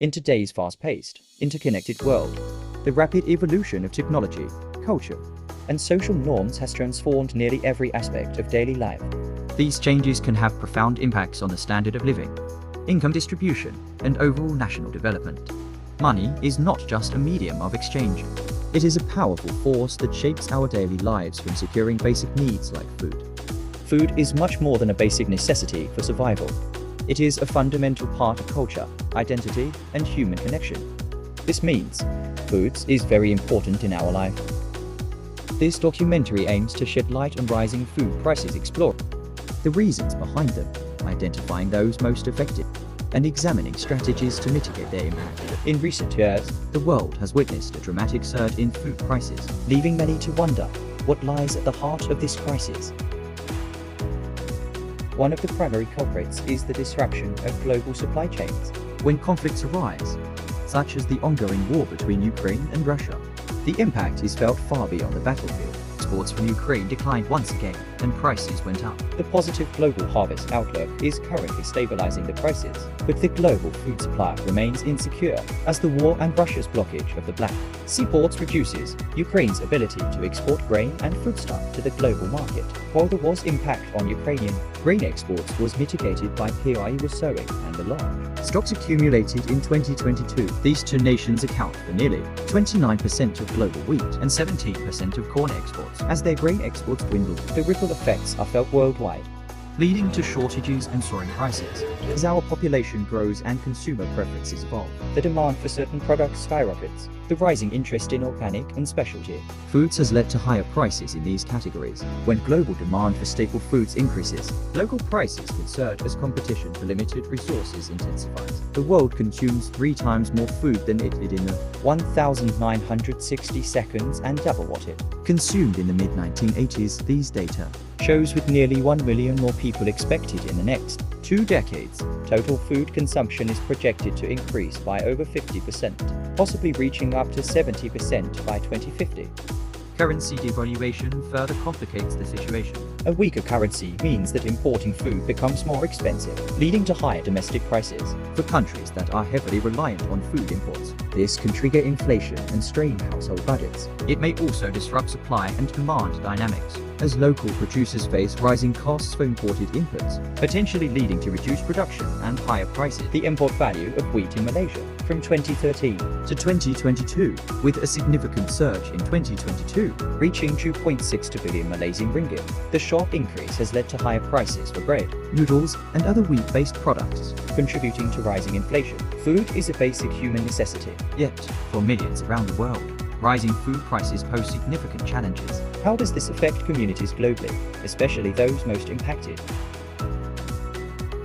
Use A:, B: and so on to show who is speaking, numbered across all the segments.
A: In today's fast-paced, interconnected world, the rapid evolution of technology, culture, and social norms has transformed nearly every aspect of daily life. These changes can have profound impacts on the standard of living, income distribution, and overall national development. Money is not just a medium of exchange. It is a powerful force that shapes our daily lives, from securing basic needs like food. Food is much more than a basic necessity for survival. It is a fundamental part of culture, identity, and human connection. This means food is very important in our life. This documentary aims to shed light on rising food prices, explore the reasons behind them, identifying those most affected, and examining strategies to mitigate their impact. In recent years, the world has witnessed a dramatic surge in food prices, leaving many to wonder what lies at the heart of this crisis. One of the primary culprits is the disruption of global supply chains. When conflicts arise, such as the ongoing war between Ukraine and Russia, the impact is felt far beyond the battlefield. Exports from Ukraine declined once again, and prices went up. The positive global harvest outlook is currently stabilizing the prices, but the global food supply remains insecure as the war and Russia's blockage of the Black Sea ports reduces Ukraine's ability to export grain and foodstuff to the global market. While the war's impact on Ukrainian grain exports was mitigated by PIE sowing and the large stocks accumulated in 2022, these two nations account for nearly 29% of global wheat and 17% of corn exports. As their grain exports dwindle, the ripple effects are felt worldwide, leading to shortages and soaring prices. As our population grows and consumer preferences evolve, the demand for certain products skyrockets. The rising interest in organic and specialty foods has led to higher prices in these categories. When global demand for staple foods increases, local prices can surge as competition for limited resources intensifies. The world consumes 3 times more food than it did in the 1960 seconds and double what it consumed in the mid-1980s. These data shows with nearly 1 million more people expected in the next 2 decades, total food consumption is projected to increase by over 50%, possibly reaching up to 70% by 2050. Currency devaluation further complicates the situation. A weaker currency means that importing food becomes more expensive, leading to higher domestic prices. For countries that are heavily reliant on food imports, this can trigger inflation and strain household budgets. It may also disrupt supply and demand dynamics, as local producers face rising costs for imported inputs, potentially leading to reduced production and higher prices. The import value of wheat in Malaysia from 2013 to 2022, with a significant surge in 2022, reaching 2.62 billion Malaysian ringgit. The sharp increase has led to higher prices for bread, noodles, and other wheat-based products, contributing to rising inflation. Food is a basic human necessity. Yet, for millions around the world, rising food prices pose significant challenges. How does this affect communities globally, especially those most impacted?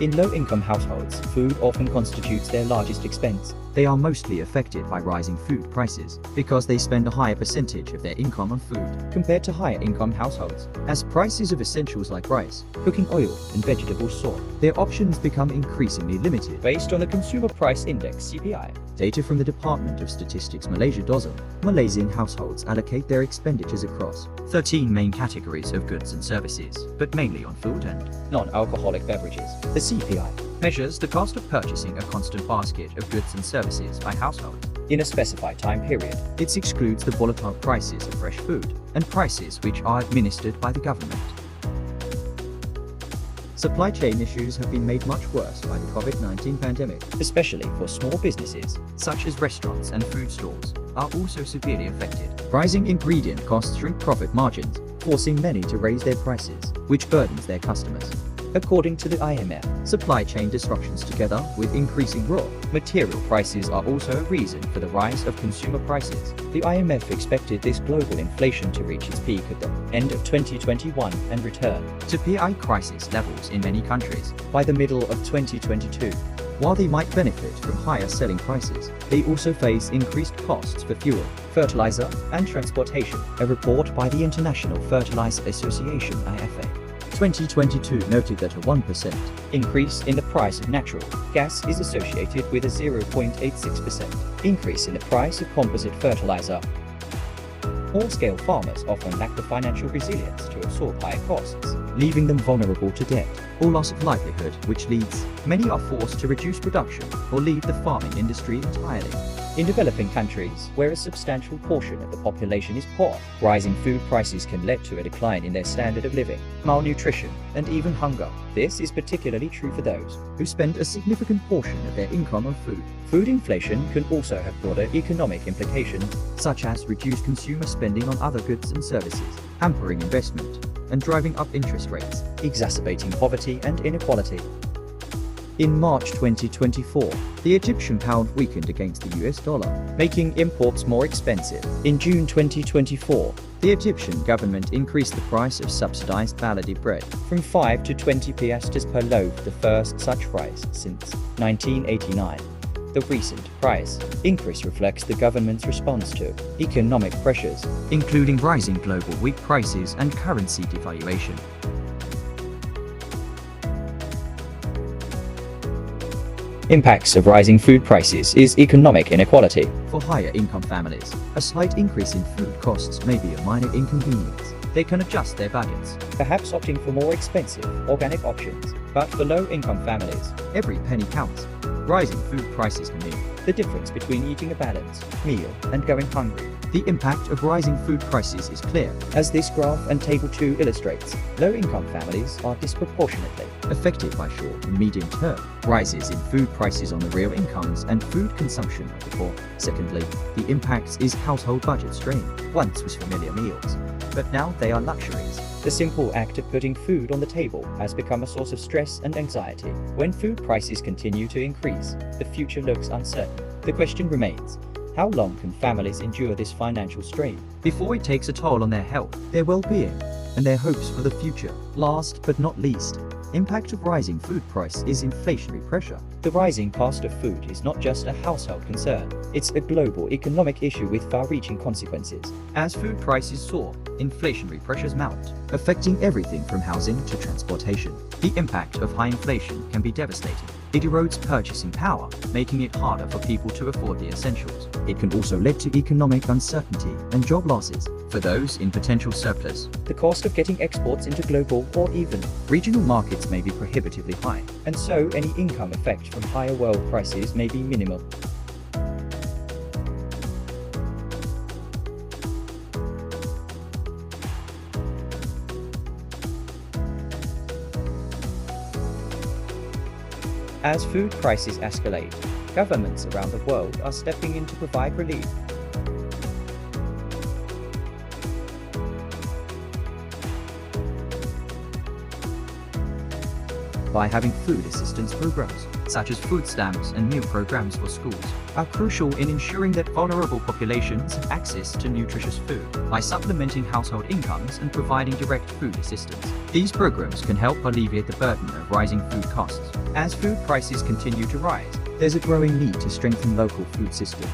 A: In low-income households, food often constitutes their largest expense. They are mostly affected by rising food prices because they spend a higher percentage of their income on food compared to higher-income households. As prices of essentials like rice, cooking oil, and vegetables soar, their options become increasingly limited. Based on the Consumer Price Index (CPI), data from the Department of Statistics Malaysia (DOSM), Malaysian households allocate their expenditures across 13 main categories of goods and services, but mainly on food and non-alcoholic beverages. The CPI measures the cost of purchasing a constant basket of goods and services by households in a specified time period. It excludes the volatile prices of fresh food and prices which are administered by the government. Supply chain issues have been made much worse by the COVID-19 pandemic, especially for small businesses, such as restaurants and food stores, are also severely affected. Rising ingredient costs shrink profit margins, forcing many to raise their prices, which burdens their customers. According to the IMF, supply chain disruptions together with increasing raw material prices are also a reason for the rise of consumer prices. The IMF expected this global inflation to reach its peak at the end of 2021 and return to PI crisis levels in many countries by the middle of 2022. While they might benefit from higher selling prices, they also face increased costs for fuel, fertilizer, and transportation. A report by the International Fertilizer Association (IFA) 2022 noted that a 1% increase in the price of natural gas is associated with a 0.86% increase in the price of composite fertilizer. Small-scale farmers often lack the financial resilience to absorb higher costs, leaving them vulnerable to debt or loss of livelihood, which leads many are forced to reduce production or leave the farming industry entirely. In developing countries, where a substantial portion of the population is poor, rising food prices can lead to a decline in their standard of living, malnutrition, and even hunger. This is particularly true for those who spend a significant portion of their income on food. Food inflation can also have broader economic implications, such as reduced consumer spending on other goods and services, hampering investment, and driving up interest rates, exacerbating poverty and inequality. In March 2024, the Egyptian pound weakened against the US dollar, making imports more expensive. In June 2024, the Egyptian government increased the price of subsidized baladi bread from 5 to 20 piastres per loaf, the first such rise since 1989. The recent price increase reflects the government's response to economic pressures, including rising global wheat prices and currency devaluation. Impacts of rising food prices is economic inequality. For higher income families, a slight increase in food costs may be a minor inconvenience. They can adjust their budgets, perhaps opting for more expensive organic options. But for low-income families, every penny counts. Rising food prices can mean the difference between eating a balanced meal and going hungry. The impact of rising food prices is clear. As this graph and Table 2 illustrates, low-income families are disproportionately affected by short and medium-term rises in food prices on the real incomes and food consumption of the poor. Secondly, the impact is household budget strain. Once was familiar meals, but now they are luxuries. The simple act of putting food on the table has become a source of stress and anxiety. When food prices continue to increase, the future looks uncertain. The question remains, how long can families endure this financial strain before it takes a toll on their health, their well-being, and their hopes for the future? Last but not least, impact of rising food price is inflationary pressure. The rising cost of food is not just a household concern, it's a global economic issue with far-reaching consequences. As food prices soar, inflationary pressures mount, affecting everything from housing to transportation. The impact of high inflation can be devastating. It erodes purchasing power, making it harder for people to afford the essentials. It can also lead to economic uncertainty and job losses for those in potential surplus. The cost of getting exports into global or even regional markets may be prohibitively high, and so any income effect from higher world prices may be minimal. As food prices escalate, governments around the world are stepping in to provide relief. By having food assistance programs, such as food stamps and meal programs for schools, are crucial in ensuring that vulnerable populations have access to nutritious food. By supplementing household incomes and providing direct food assistance, these programs can help alleviate the burden of rising food costs. As food prices continue to rise, there's a growing need to strengthen local food systems.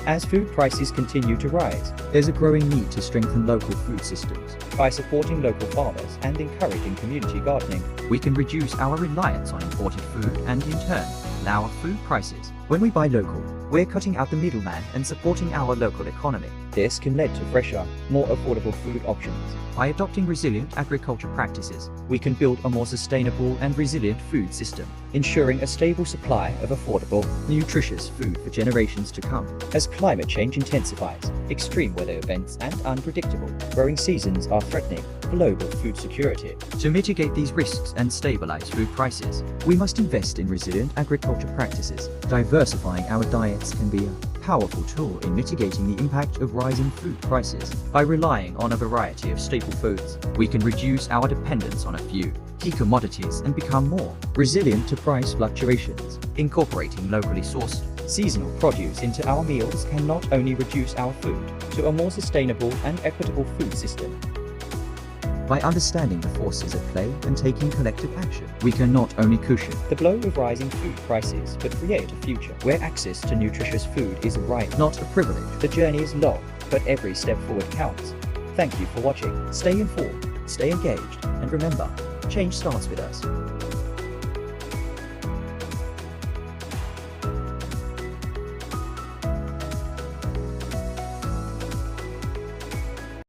A: As food prices continue to rise, there's a growing need to strengthen local food systems. By supporting local farmers and encouraging community gardening, we can reduce our reliance on imported food and, in turn, lower food prices. When we buy local, we're cutting out the middleman and supporting our local economy. This can lead to fresher, more affordable food options. By adopting resilient agriculture practices, we can build a more sustainable and resilient food system, ensuring a stable supply of affordable, nutritious food for generations to come. As climate change intensifies, extreme weather events and unpredictable growing seasons are threatening global food security. To mitigate these risks and stabilize food prices, we must invest in resilient agriculture practices. Diversifying our diets can be a powerful tool in mitigating the impact of rising food prices. By relying on a variety of staple foods, we can reduce our dependence on a few key commodities and become more resilient to price fluctuations. Incorporating locally sourced, seasonal produce into our meals can not only reduce our food to a more sustainable and equitable food system. By understanding the forces at play and taking collective action, we can not only cushion the blow of rising food prices, but create a future where access to nutritious food is a right, not a privilege. The journey is long, but every step forward counts. Thank you for watching. Stay informed, stay engaged, and remember, change starts with us.